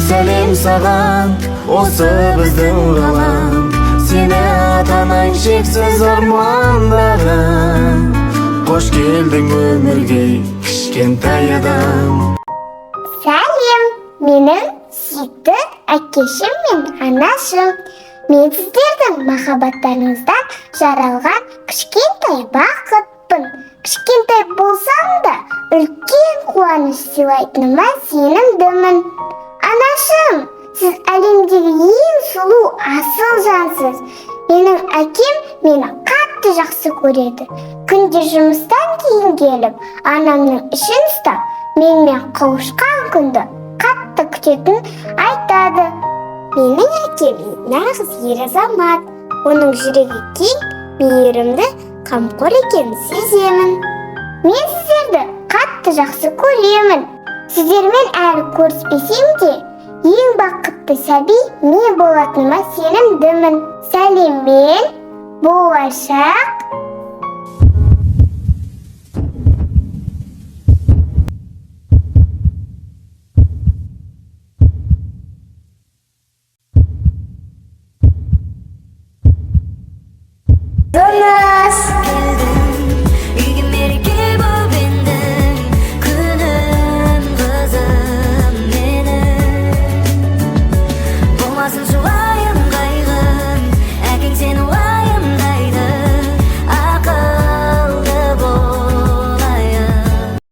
Сәлем саған, осы біздің ғалам. Сені атанаң шексіз армандаған. Қош келдің өмірге, кішкентай адам. Сәлем, менің сүйікті әкешім мен анашым. Мен сіздердің махаббаттарыңыздан жаралған кішкентай бақытпын. Кішкентай болсам да, үлкен қуаныш сыйлайтыныма сенімдімін. Анашым, сіз әлемдегі ең сұлу асыл жансыз. Менің әкем мені қатты жақсы көреді. Күнде жұмыстан кейін келіп, анамның ішін ұстап, менімен қауышқан күнді қатты күтетін айтады. Менің әкем нағыз ер азамат. Оның жүрегі кең, мейірімді, қамқор екенін сеземін. Мен сіздерді қатты жақсы көремін. Сіздермен әлі көріспесем де, ең бақытты сәби мен болатыныма сенімдімін. Сәлеммен, болашақ